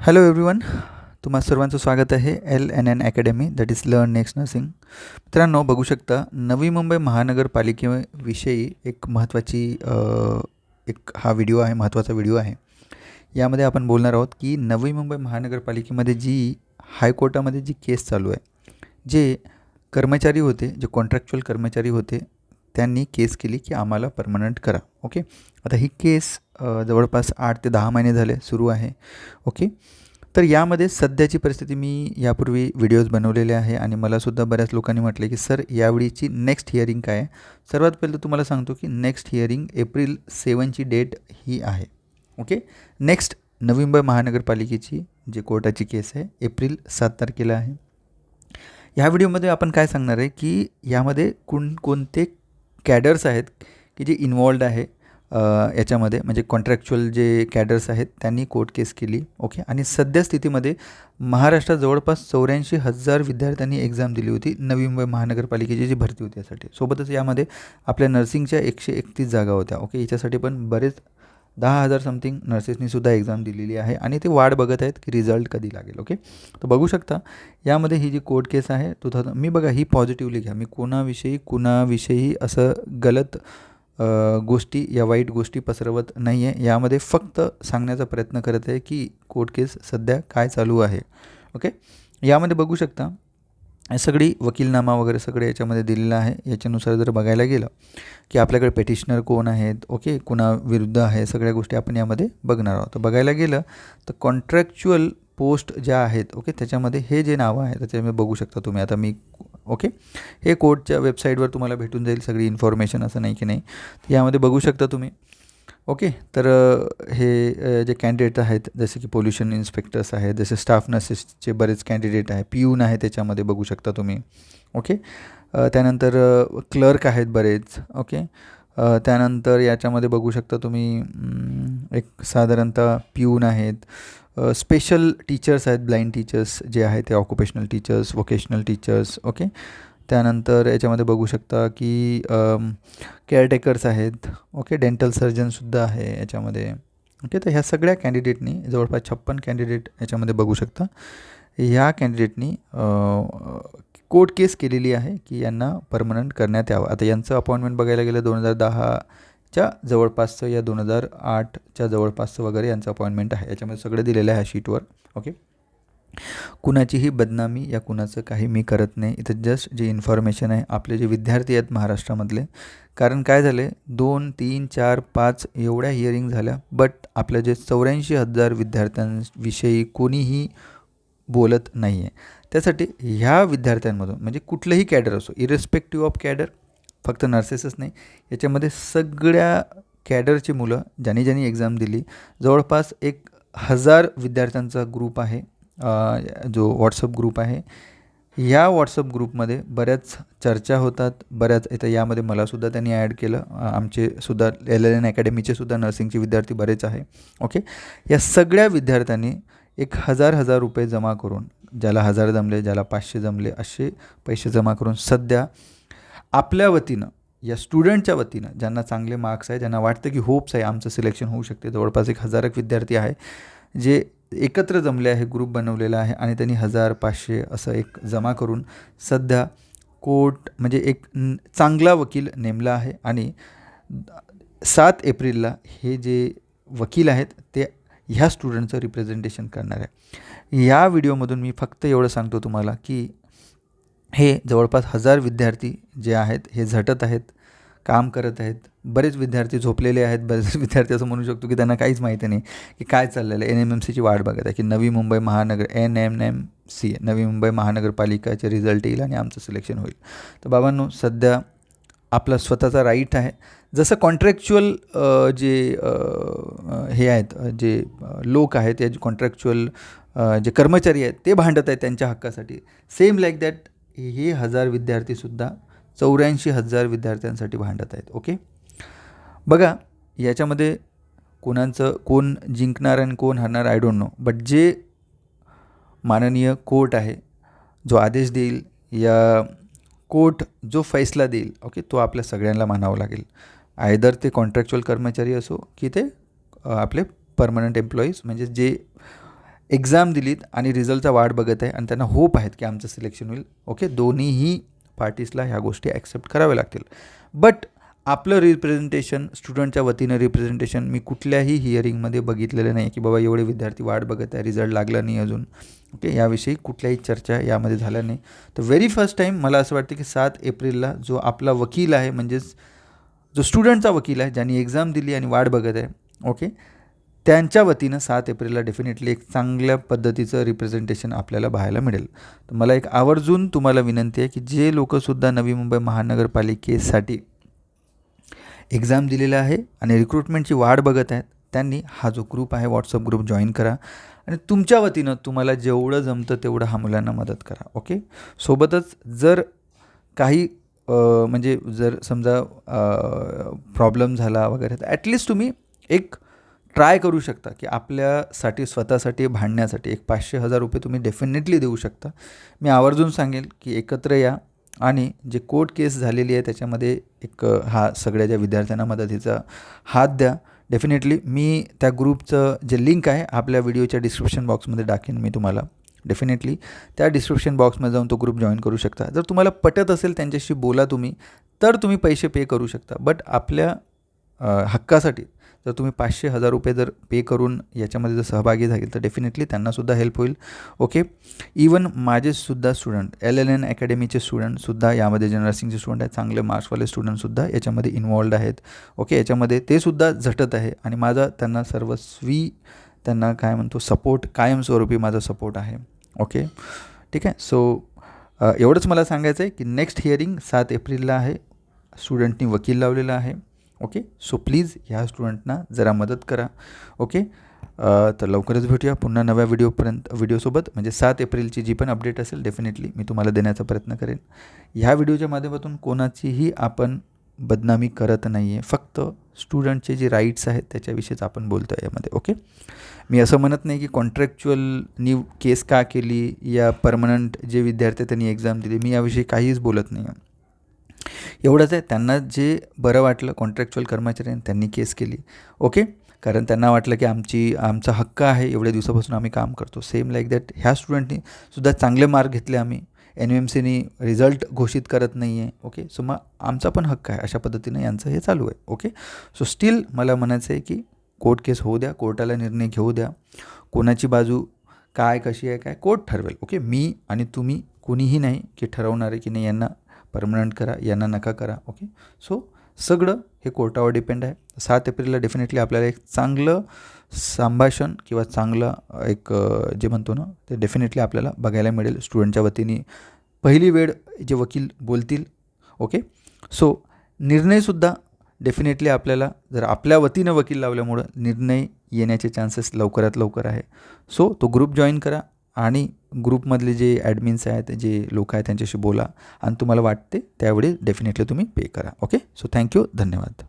Hello everyone, तुम्हा सर्वांचं स्वागत आहे LNN academy, that is learn next nursing. मित्रांनो, बघू शकता नवी मुंबई महानगरपालिकेविषयी एक महत्त्वाची एक हा व्हिडिओ आहे, महत्त्वाचा व्हिडिओ आहे. यामध्ये आपण बोलणार आहोत की नवी मुंबई महानगरपालिकेमध्ये जी हायकोर्टामध्ये जी केस चालू आहे, जे कर्मचारी होते, जे कॉन्ट्रॅक्च्युअल कर्मचारी होते, त्यांनी केस केली की आम्हाला परमनंट करा. ओके, आता ही केस जवळपास 8 ते 10 महिने झाले सुरू आहे. ओके, तर यामध्ये सध्याची परिस्थिती मी यापूर्वी व्हिडिओज बनवलेले आहे आणि मलासुद्धा बऱ्याच लोकांनी म्हटले की सर यावेळीची नेक्स्ट हिअरिंग काय आहे. सर्वात पहिलं तुम्हाला सांगतो की नेक्स्ट हिअरिंग एप्रिल 7ची डेट ही आहे. ओके, नेक्स्ट नवी मुंबई महानगरपालिकेची जी कोर्टाची केस आहे एप्रिल 7 तारखेला आहे. ह्या व्हिडिओमध्ये आपण काय सांगणार आहे की यामध्ये कोणते कॅडर्स आहेत की जे इन्वॉल्ड आहे याच्यामध्ये, म्हणजे कॉन्ट्रॅक्च्युअल जे कॅडर्स आहेत त्यांनी कोर्ट केस केली. ओके, आणि सध्या स्थितीमध्ये महाराष्ट्रात जवळपास 84,000 विद्यार्थ्यांनी एक्झाम दिली होती नवी मुंबई महानगरपालिकेची जी भरती होती यासाठी. सोबतच यामध्ये आपल्या नर्सिंगच्या 131 जागा होत्या. ओके, याच्यासाठी पण बरेच 10,000 समथिंग नर्सेसनीसुद्धा एक्झाम दिलेली आहे आणि ते वाट बघत आहेत की रिझल्ट कधी लागेल. ओके, तर बघू शकता यामध्ये ही जी कोर्ट केस आहे मी बघा ही पॉझिटिव्हली घ्या. मी कुणाविषयी असं गलत गोष्टी या वाईट गोष्टी पसरवत नाही आहे. यामध्ये फक्त सांगण्याचा प्रयत्न करत आहे की कोर्ट केस सध्या काय चालू आहे. ओके, यामध्ये बघू शकता सगळी वकीलनामा वगैरे सगळे याच्यामध्ये दिलेलं आहे. याच्यानुसार जर बघायला गेलं की आपल्याकडे पेटिशनर कोण आहेत, ओके, कुणाविरुद्ध आहे, सगळ्या गोष्टी आपण यामध्ये बघणार आहोत. तर बघायला गेलं तर कॉन्ट्रॅक्च्युअल पोस्ट ज्या आहेत, ओके, त्याच्यामध्ये हे जे नावं आहेत त्याच्यामध्ये बघू शकता तुम्ही. आता मी ओके, हे कोर्टच्या वेबसाईटवर तुम्हाला भेटून जाईल सगळी इन्फॉर्मेशन, असं नाही की नाही. यामध्ये बघू शकता तुम्ही. ओके, तर हे जे कॅन्डिडेट आहेत जसे की पोल्युशन इन्स्पेक्टर्स आहेत, जसे स्टाफ नर्सेसचे बरेच कॅन्डिडेट आहे, पियून आहे त्याच्यामध्ये बघू शकता तुम्ही. ओके, त्यानंतर क्लर्क आहेत बरेच. ओके, त्यानंतर याच्यामध्ये बघू शकता तुम्ही एक साधारणतः पियून आहेत, स्पेशल टीचर्स आहेत, ब्लाइंड टीचर्स जे आहेत ते occupational teachers, vocational teachers. Okay, त्यानंतर याच्यामध्ये बघू शकता की केअरटेकर्स आहेत. ओके, डेंटल सर्जनसुद्धा आहे याच्यामध्ये. ओके, तर ह्या सगळ्या कॅन्डिडेटनी जवळपास 56 कॅन्डिडेट याच्यामध्ये बघू शकता. ह्या कॅन्डिडेटनी कोर्ट केस केलेली आहे की यांना परमनंट करण्यात यावं. आता यांचं अपॉइंटमेंट बघायला गेलं 2010च्या जवळपासचं या 2008च्या जवळपासचं वगैरे यांचं अपॉइंटमेंट आहे. याच्यामध्ये सगळं दिलेलं आहे ह्या शीटवर. ओके, कुणाचीही बदनामी या कुणाचं काही मी करत नाही. इथं जस्ट जे इन्फॉर्मेशन आहे आपले जे विद्यार्थी आहेत महाराष्ट्रामधले, कारण काय झालं आहे 2, 3, 4, 5 एवढ्या हिअरिंग झाल्या, बट आपल्या जे 84,000 विद्यार्थ्यांविषयी कोणीही बोलत नाही आहे. त्यासाठी ह्या विद्यार्थ्यांमधून म्हणजे कुठलंही कॅडर असो, इरेस्पेक्टिव्ह ऑफ कॅडर, फक्त नर्सेसच नाही, याच्यामध्ये सगळ्या कॅडरची मुलं ज्यांनी एक्झाम दिली, जवळपास 1,000 विद्यार्थ्यांचा ग्रुप आहे, जो व्हॉट्सअप ग्रुप आहे. ह्या व्हॉट्सअप ग्रुपमध्ये बऱ्याच चर्चा होतात, बऱ्याच इथं यामध्ये मलासुद्धा त्यांनी ॲड केलं. आमचेसुद्धा LNN अकॅडमीचेसुद्धा नर्सिंगचे विद्यार्थी बरेच आहे. ओके, या सगळ्या विद्यार्थ्यांनी 1,000 रुपये जमा करून, ज्याला 1,000 जमले, ज्याला 500 जमले, असे पैसे जमा करून सध्या आपल्या वतीनं, या स्टुडंटच्या वतीनं, ज्यांना चांगले मार्क्स आहे, ज्यांना वाटतं की होप्स आहे आमचं सिलेक्शन होऊ शकते, जवळपास 1,000 विद्यार्थी आहे जे एकत्र जमले आहे, ग्रुप बनवलेला आहे आणि त्यांनी 1,000, 500 असं एक जमा करून सध्या कोर्ट म्हणजे एक चांगला वकील नेमला आहे आणि 7 एप्रिलला हे जे वकील आहेत ते ह्या स्टुडंटचं रिप्रेझेंटेशन करणार आहे. या व्हिडिओमधून मी फक्त एवढं सांगतो तुम्हाला की हे जवळपास 1,000 विद्यार्थी जे आहेत हे झटत आहेत, काम करत आहेत. बरेच विद्यार्थी झोपलेले आहेत, बरेच विद्यार्थी असं म्हणू शकतो की त्यांना काहीच माहिती नाही की काय चाललेलं आहे. NMMCची वाट बघत आहे की नवी मुंबई NMMC नवी मुंबई महानगरपालिकाचे रिझल्ट येईल आणि आमचं सिलेक्शन होईल. तर बाबांनो, सध्या आपला स्वतःचा राईट आहे. जसं कॉन्ट्रॅक्च्युअल जे हे आहेत, जे लोक आहेत, या जे कॉन्ट्रॅक्च्युअल जे कर्मचारी आहेत ते भांडत आहेत त्यांच्या हक्कासाठी, सेम लाईक दॅट हे 1,000 विद्यार्थीसुद्धा 84,000 विद्यार्थ्यांसाठी भांडत आहेत. ओके, बघा याच्यामध्ये कोण जिंकणार आणि कोण हरणार आय डोंट नो, बट जे माननीय कोर्ट आहे जो आदेश देईल, या कोर्ट जो फैसला देईल, ओके, तो आपल्या सगळ्यांना मानावं लागेल. आयदर ते कॉन्ट्रॅक्च्युअल कर्मचारी असो की ते आपले परमनंट एम्प्लॉईज, म्हणजे जे एक्झाम दिलीत आणि रिझल्टचा वाट बघत आहे आणि त्यांना होप आहेत की आमचं सिलेक्शन होईल. ओके, दोन्हीही पार्टीजला ह्या गोष्टी ॲक्सेप्ट कराव्या लागतील. बट आपलं रिप्रेझेंटेशन, स्टुडंटच्या वतीनं रिप्रेझेंटेशन मी कुठल्याही हिअरिंगमध्ये बघितलेलं नाही की बाबा एवढे विद्यार्थी वाट बघत आहे, रिझल्ट लागला नाही अजून. ओके, याविषयी कुठल्याही चर्चा यामध्ये झाल्या नाही. तर व्हेरी फर्स्ट टाईम मला असं वाटतं की 7 एप्रिलला जो आपला वकील आहे, म्हणजेच जो स्टुडंटचा वकील आहे, ज्यांनी एक्झाम दिली आणि वाट बघत आहे, ओके, त्यांच्या वतीनं 7 एप्रिलला डेफिनेटली एक चांगल्या पद्धतीचं रिप्रेझेंटेशन आपल्याला पाहायला मिळेल. तर मला एक आवर्जून तुम्हाला विनंती आहे की जे लोकंसुद्धा नवी मुंबई महानगरपालिकेसाठी एक्झाम दिलेला आहे आणि रिक्रुटमेंटची वाट बघत आहेत, त्यांनी हा जो ग्रुप आहे व्हॉट्सअप ग्रुप जॉईन करा आणि तुमच्या वतीनं तुम्हाला जेवढं जमतं तेवढं हा मुलांना मदत करा. ओके, सोबतच जर काही म्हणजे जर समजा प्रॉब्लेम झाला वगैरे, तर ॲटलिस्ट तुम्ही एक ट्राय करू शकता की आपल्यासाठी स्वतःसाठी भांडण्यासाठी एक 500-1000 रुपये तुम्ही डेफिनेटली देऊ शकता. मी आवर्जून सांगेल की एकत्र या आणि जे कोर्ट केस झालेली आहे त्याच्यामध्ये एक हा सगळ्या ज्या विद्यार्थ्यांना मदतीचा हात द्या. डेफिनेटली मी त्या ग्रुपचं जे लिंक आहे आपल्या व्हिडिओच्या डिस्क्रिप्शन बॉक्समध्ये टाकेन मी तुम्हाला. डेफिनेटली त्या डिस्क्रिप्शन बॉक्समध्ये जाऊन तो ग्रुप जॉईन करू शकता. जर तुम्हाला पटत असेल त्यांच्याशी बोला तुम्ही, तर तुम्ही पैसे पे करू शकता. बट आपल्या हक्कासाठी जर तुम्ही 500-1000 रुपये जर पे करून याच्यामध्ये जर सहभागी झाले तर डेफिनेटली त्यांनासुद्धा हेल्प होईल. ओके, इवन माझेसुद्धा स्टुडंट LNN अकॅडमीचे स्टुडंटसुद्धा यामध्ये जे नर्सिंगचे स्टुडंट आहेत, चांगले मार्क्सवाले स्टुडंटसुद्धा याच्यामध्ये इन्वॉल्ड आहेत. ओके, याच्यामध्ये ते सुद्धा झटत आहे आणि माझा त्यांना सर्वस्वी त्यांना काय म्हणतो सपोर्ट, कायमस्वरूपी माझा सपोर्ट आहे. ओके, ठीक आहे. सो एवढंच मला सांगायचं आहे की नेक्स्ट हिअरिंग 7 एप्रिलला आहे. स्टुडंटनी वकील लावलेला आहे. ओके, सो प्लीज ह्या स्टुडंटना जरा मदत करा. ओके, तर लवकरच भेटूया पुन्हा नव्या व्हिडिओसोबत. म्हणजे 7 एप्रिलची जी पण अपडेट असेल डेफिनेटली मी तुम्हाला देण्याचा प्रयत्न करेन. ह्या व्हिडिओच्या माध्यमातून कोणाचीही आपण बदनामी करत नाही आहे, फक्त स्टुडंटचे जे राईट्स आहेत त्याच्याविषयीच आपण बोलतो आहे यामध्ये. ओके, मी असं म्हणत नाही की कॉन्ट्रॅक्च्युअलनी केस का केली या परमनंट जे विद्यार्थी त्यांनी एक्झाम दिली, मी याविषयी काहीच बोलत नाही आहे. एवढंच आहे, त्यांना जे बरं वाटलं कॉन्ट्रॅक्च्युअल कर्मचाऱ्यांनी त्यांनी केस केली. ओके, कारण त्यांना वाटलं की आमचा हक्क आहे, एवढ्या दिवसापासून आम्ही काम करतो. सेम लाईक दॅट ह्या स्टुडंटनी सुद्धा चांगले मार्क घेतले. आम्ही NMMCनी रिझल्ट घोषित करत नाही आहे. ओके, सो मग आमचा पण हक्क आहे. अशा पद्धतीनं यांचं हे चालू आहे. ओके, सो स्टील मला म्हणायचं आहे की कोर्ट केस होऊ द्या, कोर्टाला निर्णय घेऊ द्या. कोणाची बाजू काय कशी आहे काय कोर्ट ठरवेल. ओके, मी आणि तुम्ही कोणीही नाही की ठरवणार आहे की नाही यांना परमनंट करा, यांना नका करा. ओके, सो सगळं हे कोर्टावर डिपेंड आहे. 7 एप्रिलला डेफिनेटली आपल्याला एक चांगलं संभाषण किंवा चांगलं एक जे म्हणतो ना ते डेफिनेटली आपल्याला बघायला मिळेल. स्टुडंटच्या वतीने पहिली वेळ जे वकील बोलतील. ओके, सो निर्णयसुद्धा डेफिनेटली आपल्याला जर आपल्या वतीनं वकील लावल्यामुळं निर्णय येण्याचे चान्सेस लवकरात लवकर आहे. सो तो ग्रुप जॉईन करा आणि ग्रुपमधले जे ॲडमिन्स आहेत, जे लोक आहेत त्यांच्याशी बोला आणि तुम्हाला वाटते त्यावेळी डेफिनेटली तुम्ही पे करा. ओके, सो थँक्यू, धन्यवाद.